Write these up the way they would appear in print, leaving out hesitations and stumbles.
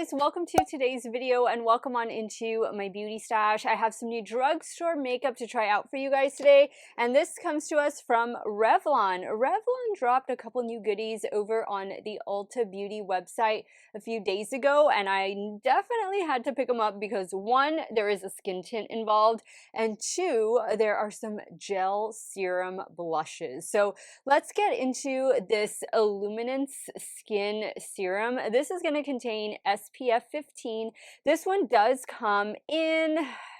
guys, welcome to today's video and welcome on into my beauty stash. I have some new drugstore makeup to try out for you guys today, and this comes to us from Revlon. Revlon dropped a couple new goodies over on the Ulta Beauty website a few days ago, and I definitely had to pick them up because one, there is a skin tint involved, and two, there are some gel serum blushes. So let's get into this Illuminance skin serum. This is going to contain SPF 15. This one does come in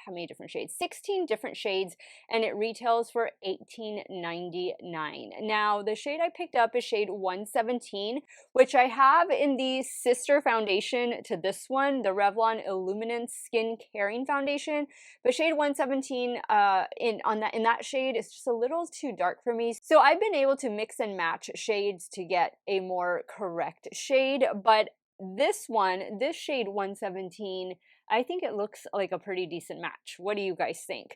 how many different shades? 16 different shades, and it retails for $18.99. Now, the shade I picked up is shade 117, which I have in the sister foundation to this one, the Revlon Illuminance Skin Caring Foundation. But shade 117 in that shade is just a little too dark for me. So I've been able to mix and match shades to get a more correct shade, but this one, this shade 117, I think it looks like a pretty decent match. What do you guys think?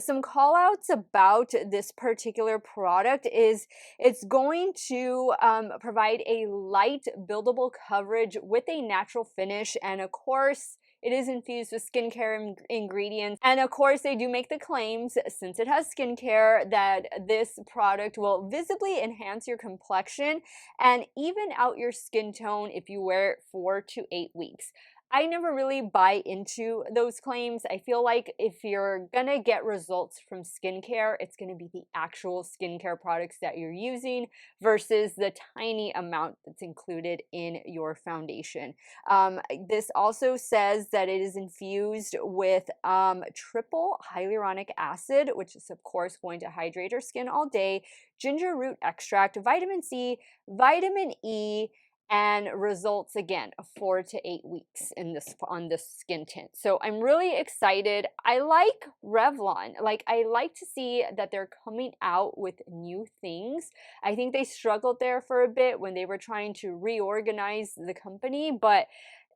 Some call outs about this particular product is it's going to provide a light buildable coverage with a natural finish, and of course, it is infused with skincare ingredients. And of course, they do make the claims, since it has skincare, that this product will visibly enhance your complexion and even out your skin tone if you wear it 4 to 8 weeks. I never really buy into those claims. I feel like if you're gonna get results from skincare, it's gonna be the actual skincare products that you're using versus the tiny amount that's included in your foundation. This also says that it is infused with triple hyaluronic acid, which is of course going to hydrate your skin all day, ginger root extract, vitamin C, vitamin E, and results again 4 to 8 weeks in this on this skin tint. So I'm really excited. I like Revlon. I like to see that they're coming out with new things. I think they struggled there for a bit when they were trying to reorganize the company, but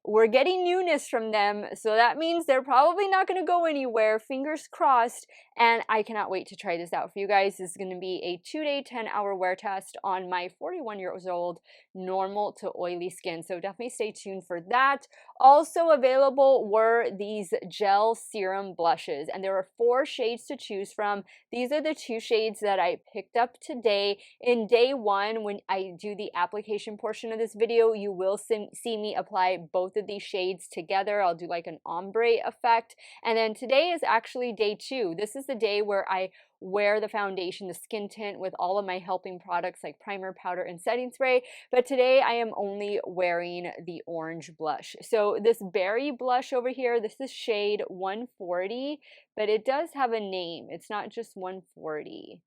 we're getting newness from them, so that means they're probably not going to go anywhere. Fingers crossed, and I cannot wait to try this out for you guys. This is going to be a 2-day, 10-hour wear test on my 41-year-old normal to oily skin, so definitely stay tuned for that. Also available were these gel serum blushes, and there are 4 shades to choose from. These are the 2 shades that I picked up today. In day 1, when I do the application portion of this video, you will see me apply both of these shades together. I'll do like an ombre effect. And then today is actually day 2. This is the day where I wear the foundation, the skin tint, with all of my helping products like primer, powder, and setting spray. But today I am only wearing the orange blush. So this berry blush over here, this is shade 140, but it does have a name. It's not just 140.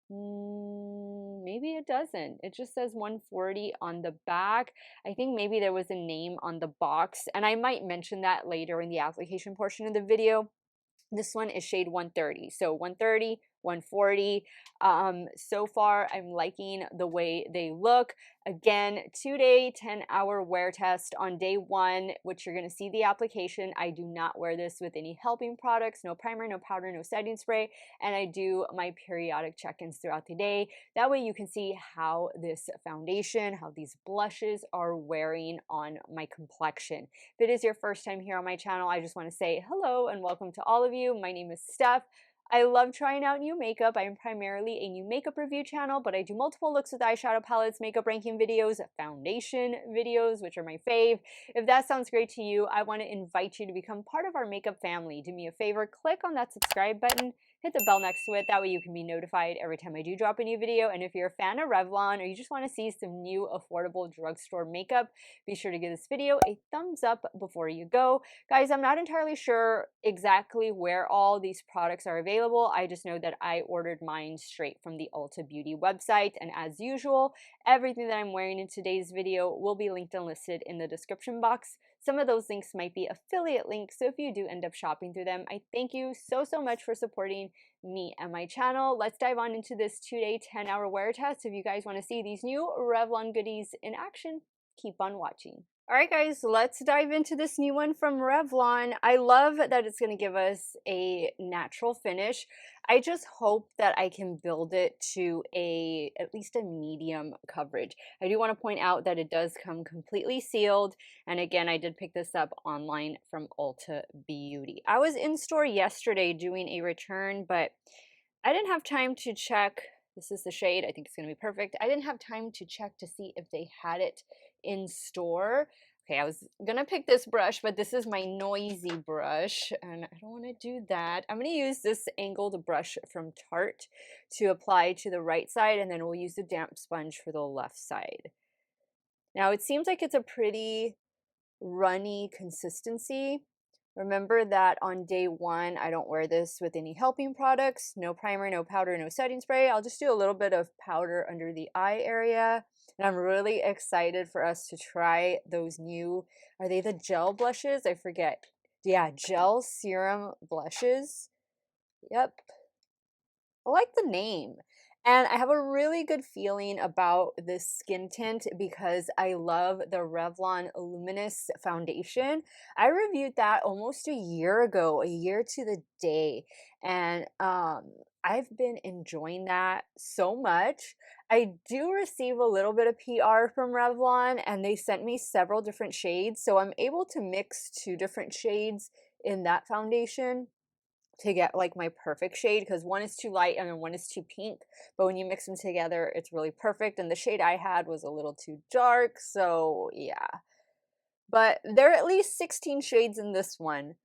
Maybe it doesn't. It just says 140 on the back. I think maybe there was a name on the box, and I might mention that later in the application portion of the video. This one is shade 130. So 130, 140. So far, I'm liking the way they look. Again, 2-day, 10-hour wear test on day 1, which you're going to see the application. I do not wear this with any helping products, no primer, no powder, no setting spray, and I do my periodic check-ins throughout the day. That way you can see how this foundation, how these blushes are wearing on my complexion. If it is your first time here on my channel, I just want to say hello and welcome to all of you. My name is Steff. I love trying out new makeup. I am primarily a new makeup review channel, but I do multiple looks with eyeshadow palettes, makeup ranking videos, foundation videos, which are my fave. If that sounds great to you, I want to invite you to become part of our makeup family. Do me a favor, click on that subscribe button, hit the bell next to it. That way you can be notified every time I do drop a new video. And if you're a fan of Revlon or you just want to see some new affordable drugstore makeup, be sure to give this video a thumbs up before you go. Guys, I'm not entirely sure exactly where all these products are available. I just know that I ordered mine straight from the Ulta Beauty website. And as usual, everything that I'm wearing in today's video will be linked and listed in the description box. Some of those links might be affiliate links, so if you do end up shopping through them, I thank you so much for supporting me and my channel. Let's dive on into this 2-day, 10-hour wear test. If you guys want to see these new Revlon goodies in action, keep on watching. All right, guys, let's dive into this new one from Revlon. I love that it's going to give us a natural finish. I just hope that I can build it to at least a medium coverage. I do want to point out that it does come completely sealed. And again, I did pick this up online from Ulta Beauty. I was in store yesterday doing a return, but I didn't have time to check. This is the shade. I think it's going to be perfect. I didn't have time to check to see if they had it in store. Okay, I was gonna pick this brush, but this is my noisy brush, and I don't want to do that. I'm gonna use this angled brush from Tarte to apply to the right side, and then we'll use the damp sponge for the left side. Now, it seems like it's a pretty runny consistency. Remember that on day one, I don't wear this with any helping products. No primer, no powder, no setting spray. I'll just do a little bit of powder under the eye area. And I'm really excited for us to try those new, are they the gel blushes? I forget. Yeah, Gel Serum Blushes. Yep. I like the name. And I have a really good feeling about this skin tint because I love the Revlon Illuminance foundation. I reviewed that almost a year ago, a year to the day. And I've been enjoying that so much. I do receive a little bit of PR from Revlon, and they sent me several different shades. So I'm able to mix 2 different shades in that foundation to get like my perfect shade, because one is too light and then one is too pink, but when you mix them together it's really perfect. And the shade I had was a little too dark, so yeah, but there are at least 16 shades in this one,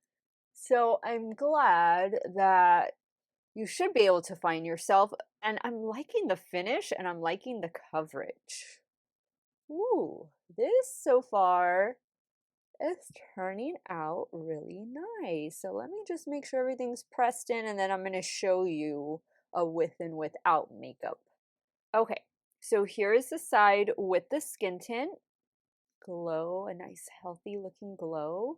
so I'm glad that you should be able to find yourself. And I'm liking the finish and I'm liking the coverage. Ooh, this so far it's turning out really nice. So let me just make sure everything's pressed in, and then I'm going to show you a with and without makeup. Okay, so here is the side with the skin tint. Glow, a nice healthy looking glow.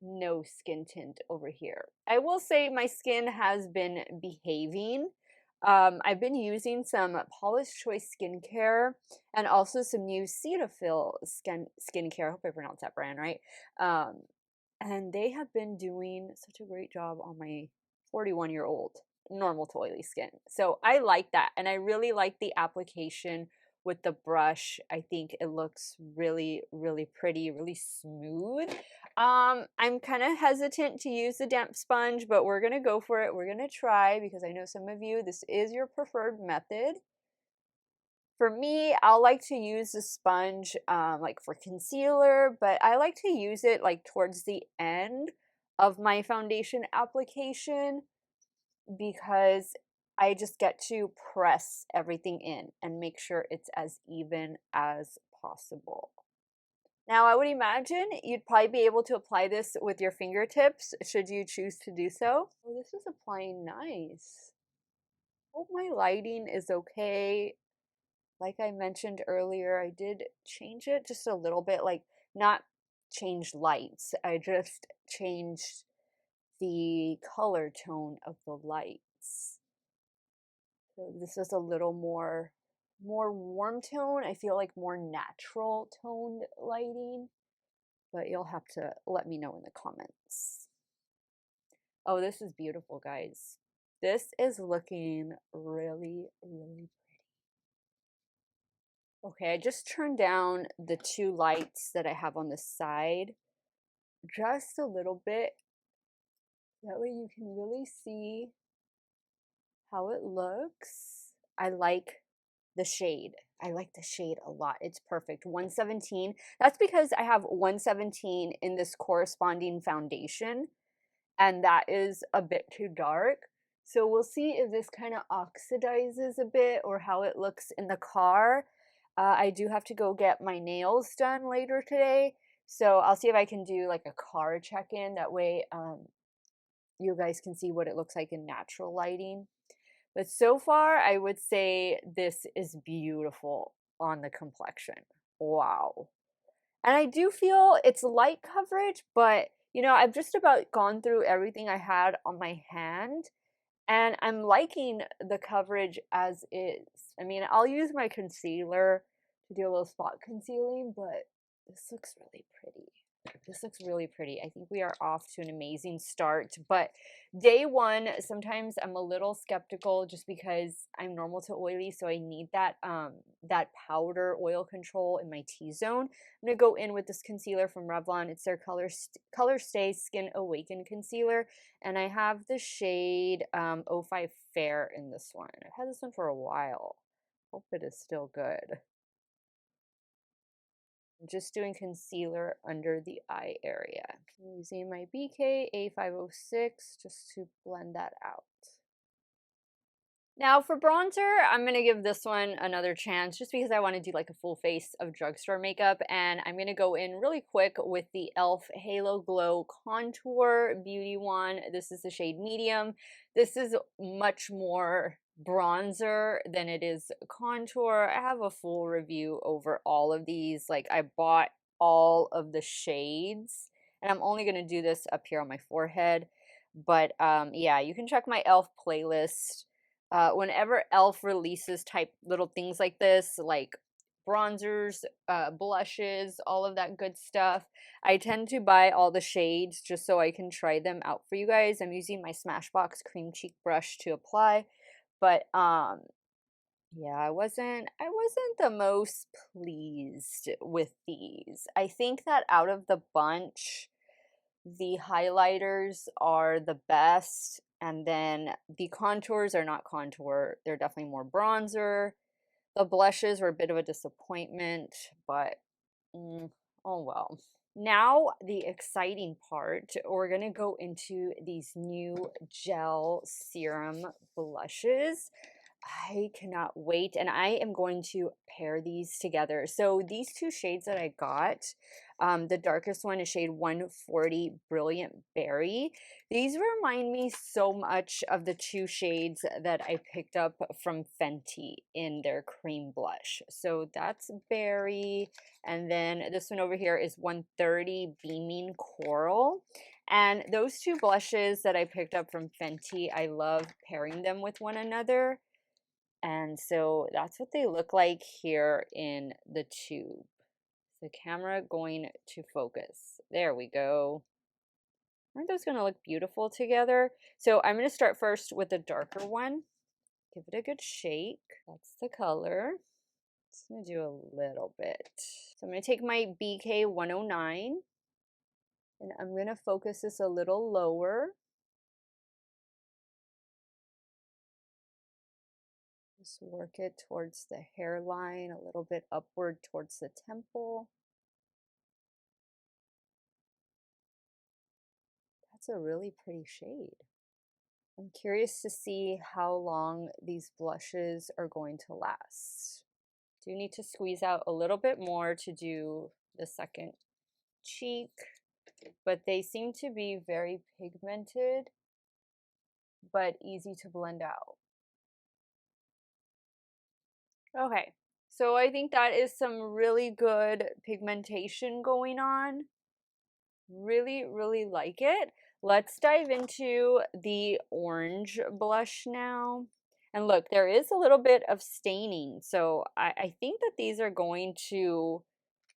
No skin tint over here. I will say my skin has been behaving. I've been using some Paula's Choice skincare and also some new Cetaphil skincare. I hope I pronounced that brand right. Um, and they have been doing such a great job on my 41-year-old normal to oily skin. So I like that. And I really like the application with the brush. I think it looks really, really pretty, really smooth. I'm kind of hesitant to use the damp sponge, but we're going to go for it. We're going to try, because I know some of you, this is your preferred method. For me, I'll like to use the sponge like for concealer, but I like to use it like towards the end of my foundation application, because I just get to press everything in and make sure it's as even as possible. Now, I would imagine you'd probably be able to apply this with your fingertips should you choose to do so. Oh, this is applying nice. Hope my lighting is okay. Like I mentioned earlier, I did change it just a little bit, like not change lights. I just changed the color tone of the lights. So this is a little more warm tone. I feel like more natural toned lighting, but you'll have to let me know in the comments. Oh, this is beautiful, guys. This is looking really, really pretty. Okay, I just turned down the 2 lights that I have on the side just a little bit. That way you can really see how it looks. I like the shade. I like the shade a lot. It's perfect. 117. That's because I have 117 in this corresponding foundation, and that is a bit too dark. So we'll see if this kind of oxidizes a bit or how it looks in the car. I do have to go get my nails done later today, so I'll see if I can do like a car check-in. That way you guys can see what it looks like in natural lighting. But so far, I would say this is beautiful on the complexion. Wow. And I do feel it's light coverage, but you know, I've just about gone through everything I had on my hand, and I'm liking the coverage as is. I mean, I'll use my concealer to do a little spot concealing, but This looks really pretty. This looks really pretty. I think we are off to an amazing start. But day one, sometimes I'm a little skeptical just because I'm normal to oily, so I need that that powder oil control in my T-zone. I'm gonna go in with this concealer from Revlon. It's their Color Stay Skin Awaken concealer, and I have the shade 05 Fair in this one. I've had this one for a while. Hope it is still good. I'm just doing concealer under the eye area. I'm using my BK A506 just to blend that out. Now for bronzer, I'm going to give this one another chance just because I want to do like a full face of drugstore makeup. And I'm going to go in really quick with the e.l.f. Halo Glow Contour Beauty Wand. This is the shade Medium. This is much more bronzer than it is contour. I have a full review over all of these. Like I bought all of the shades and I'm only going to do this up here on my forehead. But yeah, you can check my e.l.f. playlist. Whenever e.l.f. releases type little things like this, like bronzers, blushes, all of that good stuff, I tend to buy all the shades just so I can try them out for you guys. I'm using my Smashbox Cream Cheek brush to apply, but yeah, I wasn't the most pleased with these. I think that out of the bunch, the highlighters are the best, and then the contours are not contour. They're definitely more bronzer. The blushes were a bit of a disappointment, but oh well. Now, the exciting part, we're going to go into these new gel serum blushes. I cannot wait, and I am going to pair these together. So these two shades that I got, the darkest one is shade 140 Brilliant Berry. These remind me so much of the two shades that I picked up from Fenty in their cream blush. So that's Berry, and then this one over here is 130 Beaming Coral. And those two blushes that I picked up from Fenty, I love pairing them with one another. And so that's what they look like here in the tube. The camera going to focus. There we go. Aren't those going to look beautiful together? So I'm going to start first with the darker one. Give it a good shake. That's the color. Just going to do a little bit. So I'm going to take my BK 109 and I'm going to focus this a little lower. Just work it towards the hairline, a little bit upward towards the temple. That's a really pretty shade. I'm curious to see how long these blushes are going to last. Do need to squeeze out a little bit more to do the second cheek, but they seem to be very pigmented, but easy to blend out. Okay, so I think that is some really good pigmentation going on. Really, really like it. Let's dive into the orange blush now. And look, there is a little bit of staining, so I think that these are going to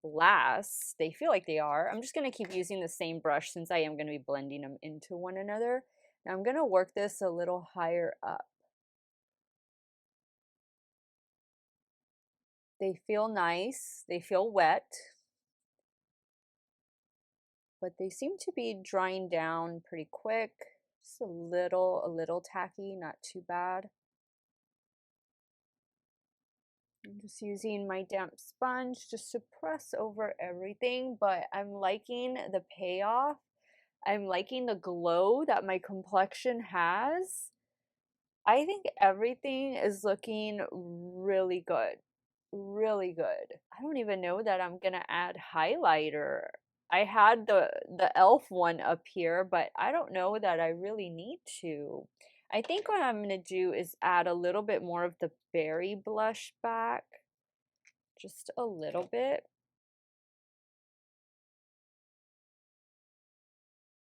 last. They feel like they are. I'm just going to keep using the same brush since I am going to be blending them into one another. Now I'm going to work this a little higher up. They feel nice. They feel wet. But they seem to be drying down pretty quick. Just a little tacky, not too bad. I'm just using my damp sponge just to press over everything, but I'm liking the payoff. I'm liking the glow that my complexion has. I think everything is looking really good. Really good. I don't even know that I'm gonna add highlighter. I had the e.l.f. one up here, but I don't know that I really need to. I think what I'm gonna do is add a little bit more of the berry blush back. Just a little bit.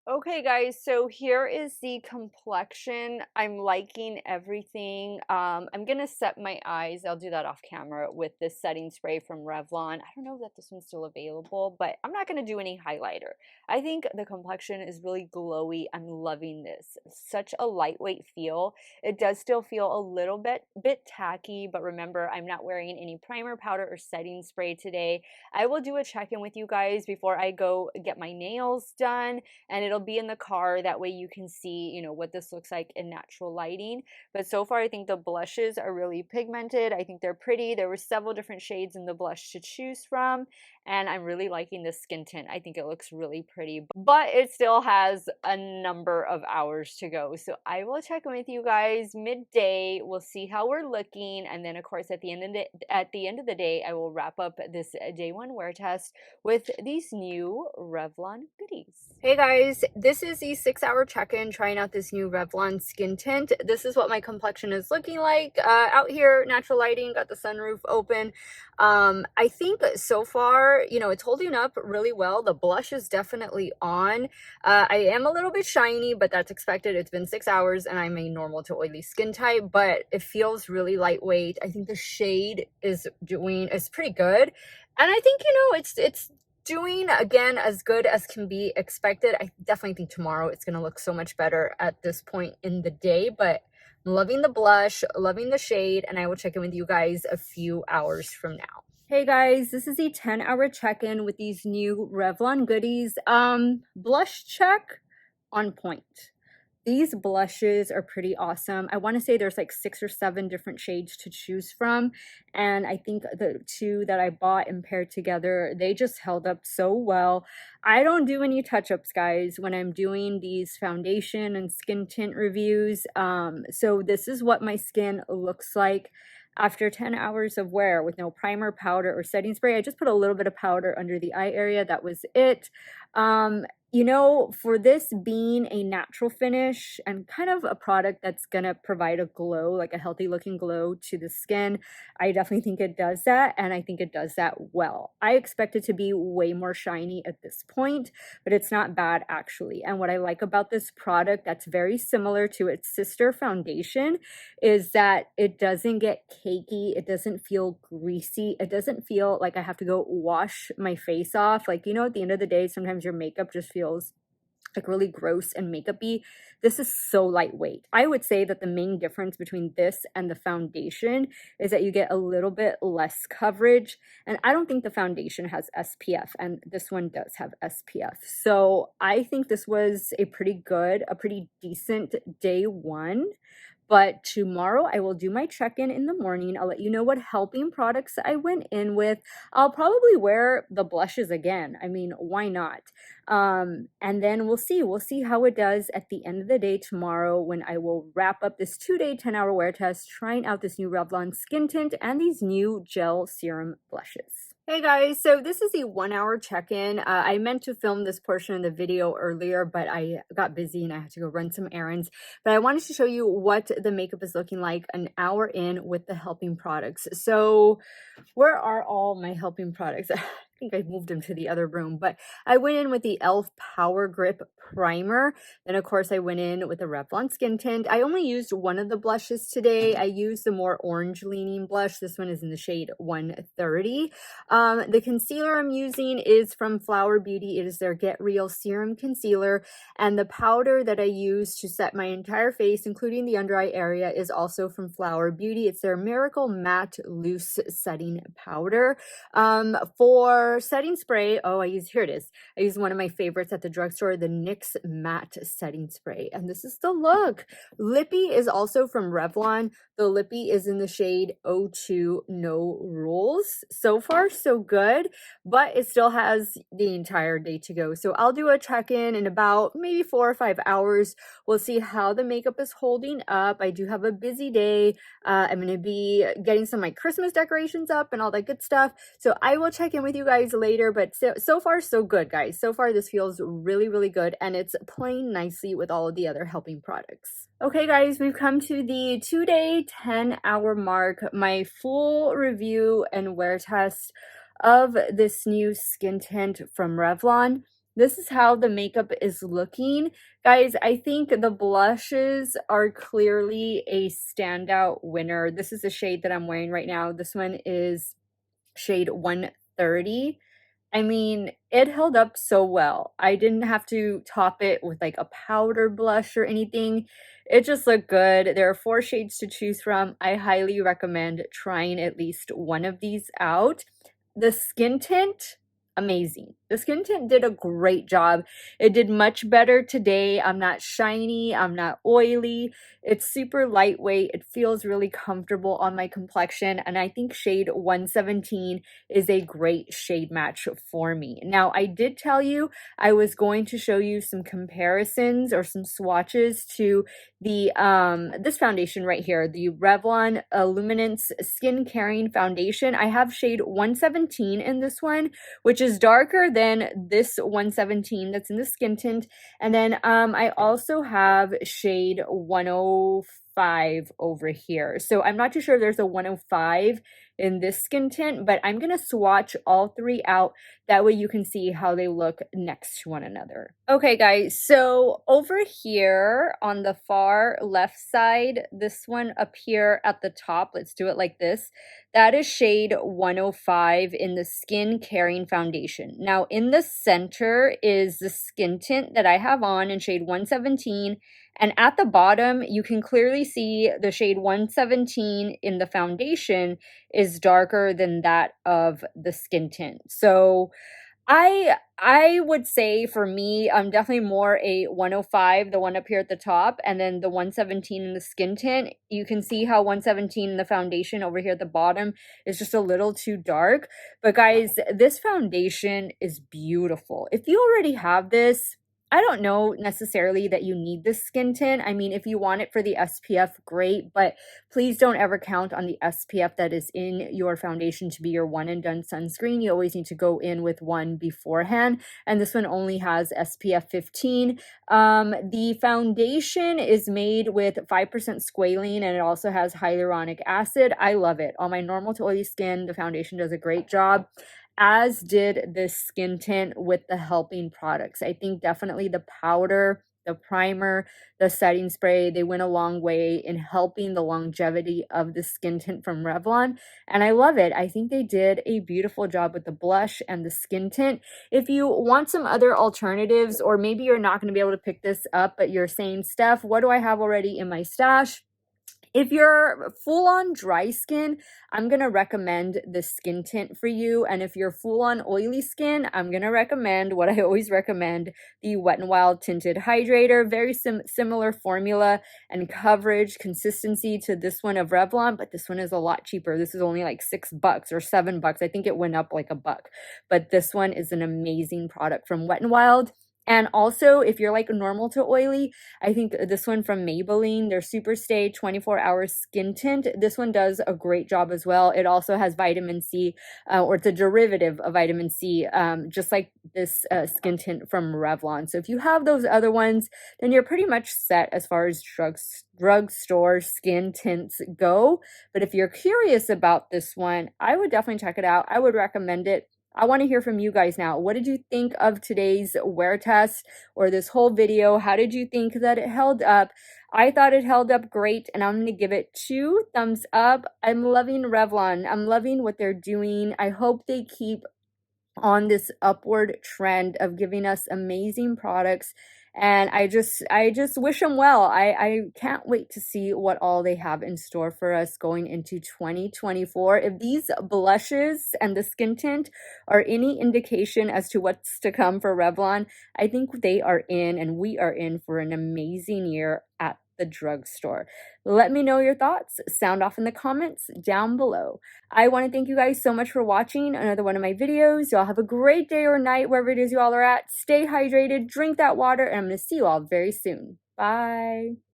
Okay, guys, so here is the complexion. I'm liking everything. I'm gonna set my eyes. I'll do that off camera with this setting spray from Revlon. I don't know that this one's still available, but I'm not gonna do any highlighter. I think the complexion is really glowy. I'm loving this. Such a lightweight feel. It does still feel a little bit tacky, but remember, I'm not wearing any primer, powder, or setting spray today. I will do a check-in with you guys before I go get my nails done, and it'll be in the car. That way you can see, you know, what this looks like in natural lighting. But so far, I think the blushes are really pigmented. I think they're pretty. There were several different shades in the blush to choose from, and I'm really liking this skin tint. I think it looks really pretty, but it still has a number of hours to go. So I will check in with you guys midday. We'll see how we're looking, and then of course at the end of the day, I will wrap up this day one wear test with these new Revlon goodies. Hey guys, this is the 6-hour check-in trying out this new Revlon skin tint. This is what my complexion is looking like out here, natural lighting, got the sunroof open. I think so far, you know, it's holding up really well. The blush is definitely on. I am a little bit shiny, but that's expected. It's been 6 hours and I'm a normal to oily skin type, but it feels really lightweight. I think the shade is pretty good. And I think, you know, it's doing again as good as can be expected. I definitely think tomorrow it's going to look so much better at this point in the day, but I'm loving the blush, loving the shade, and I will check in with you guys a few hours from now. Hey guys, this is a 10-hour check-in with these new Revlon goodies. Blush check on point. These blushes are pretty awesome. I want to say there's like 6 or 7 different shades to choose from. And I think the 2 that I bought and paired together, they just held up so well. I don't do any touch-ups, guys, when I'm doing these foundation and skin tint reviews. So this is what my skin looks like after 10 hours of wear with no primer, powder, or setting spray. I just put a little bit of powder under the eye area. That was it. You know, for this being a natural finish and kind of a product that's gonna provide a glow, like a healthy looking glow to the skin, I definitely think it does that, and I think it does that well. I expect it to be way more shiny at this point, but it's not bad actually. And what I like about this product that's very similar to its sister foundation is that it doesn't get cakey, it doesn't feel greasy, it doesn't feel like I have to go wash my face off. Like, you know, at the end of the day, sometimes your makeup just feels like really gross and makeup-y. This is so lightweight. I would say that the main difference between this and the foundation is that you get a little bit less coverage, and I don't think the foundation has SPF, and this one does have SPF. So I think this was a pretty decent day one. But tomorrow I will do my check-in in the morning. I'll let you know what helping products I went in with. I'll probably wear the blushes again. I mean, why not? And then we'll see how it does at the end of the day tomorrow when I will wrap up this 2-day 10-hour wear test trying out this new Revlon skin tint and these new gel serum blushes. Hey guys, so this is a 1-hour check-in. I meant to film this portion of the video earlier, but I got busy and I had to go run some errands. But I wanted to show you what the makeup is looking like an hour in with the helping products. So where are all my helping products? I think I moved them to the other room, but I went in with the e.l.f. Power Grip Primer. Then, of course, I went in with the Revlon Skin Tint. I only used one of the blushes today. I used the more orange-leaning blush. This one is in the shade 130. The concealer I'm using is from Flower Beauty. It is their Get Real Serum Concealer. And the powder that I use to set my entire face, including the under eye area, is also from Flower Beauty. It's their Miracle Matte Loose Setting Powder. For setting spray, here it is. I use one of my favorites at the drugstore, the NYX Matte Setting Spray. And this is the look. Lippy is also from Revlon. The Lippy is in the shade 02 No Rules. So far, so good, but it still has the entire day to go. So I'll do a check-in in about maybe 4 or 5 hours. We'll see how the makeup is holding up. I do have a busy day. I'm going to be getting some of my Christmas decorations up and all that good stuff. So I will check in with you guys later, but so far, so good, guys. So far, this feels really, really good, and it's playing nicely with all of the other helping products. Okay, guys, we've come to the 2-day, 10-hour mark. My full review and wear test of this new skin tint from Revlon. this is how the makeup is looking. Guys, I think the blushes are clearly a standout winner. This is the shade that I'm wearing right now. This one is shade 130. I mean, it held up so well. I didn't have to top it with like a powder blush or anything. It just looked good. There are 4 shades to choose from. I highly recommend trying at least one of these out. The skin tint, amazing. The skin tint did a great job. It did much better today. I'm not shiny. I'm not oily. It's super lightweight. It feels really comfortable on my complexion. And I think shade 117 is a great shade match for me. Now, I did tell you I was going to show you some comparisons or some swatches to the this foundation right here, the Revlon Illuminance Skin Caring Foundation. I have shade 117 in this one, which is darker than this 117 that's in the skin tint. And then I also have shade 105 over here. So I'm not too sure if there's a 105 in this skin tint, but I'm gonna swatch all 3 out. That way you can see how they look next to one another. Okay, guys, so over here on the far left side, this one up here at the top, let's do it like this. That is shade 105 in the Skin Caring Foundation. Now, in the center is the skin tint that I have on in shade 117. And at the bottom, you can clearly see the shade 117 in the foundation is darker than that of the skin tint. So I would say for me, I'm definitely more a 105, the one up here at the top, and then the 117 in the skin tint. You can see how 117 in the foundation over here at the bottom is just a little too dark. But guys, this foundation is beautiful. If you already have this, I don't know necessarily that you need this skin tint. I mean, if you want it for the SPF, great, but please don't ever count on the SPF that is in your foundation to be your one and done sunscreen. You always need to go in with one beforehand, and this one only has SPF 15. The foundation is made with 5% squalene, and it also has hyaluronic acid. I love it. On my normal to oily skin, the foundation does a great job, as did this skin tint with the helping products. I think definitely the powder, the primer, the setting spray, they went a long way in helping the longevity of the skin tint from Revlon, and I love it. I think they did a beautiful job with the blush and the skin tint. If you want some other alternatives, or maybe you're not going to be able to pick this up, but you're saying, Steph, what do I have already in my stash? If you're full-on dry skin, I'm going to recommend the skin tint for you. And if you're full-on oily skin, I'm going to recommend what I always recommend, the Wet n Wild Tinted Hydrator. Very similar formula and coverage, consistency to this one of Revlon, but this one is a lot cheaper. This is only like $6 or $7. I think it went up like $1. But this one is an amazing product from Wet n Wild. And also, if you're like normal to oily, I think this one from Maybelline, their Super Stay 24-Hour Skin Tint, this one does a great job as well. It also has vitamin C, or it's a derivative of vitamin C, just like this skin tint from Revlon. So if you have those other ones, then you're pretty much set as far as drugstore skin tints go. But if you're curious about this one, I would definitely check it out. I would recommend it. I want to hear from you guys now. What did you think of today's wear test or this whole video? How did you think that it held up? I thought it held up great, and I'm going to give it 2 thumbs up. I'm loving Revlon. I'm loving what they're doing. I hope they keep on this upward trend of giving us amazing products, and I just wish them well. I can't wait to see what all they have in store for us going into 2024. If these blushes and the skin tint are any indication as to what's to come for Revlon, I think they are in, and we are in for an amazing year at the drugstore. Let me know your thoughts. Sound off in the comments down below. I want to thank you guys so much for watching another one of my videos. Y'all have a great day or night wherever it is you all are at. Stay hydrated, drink that water, and I'm going to see you all very soon. Bye.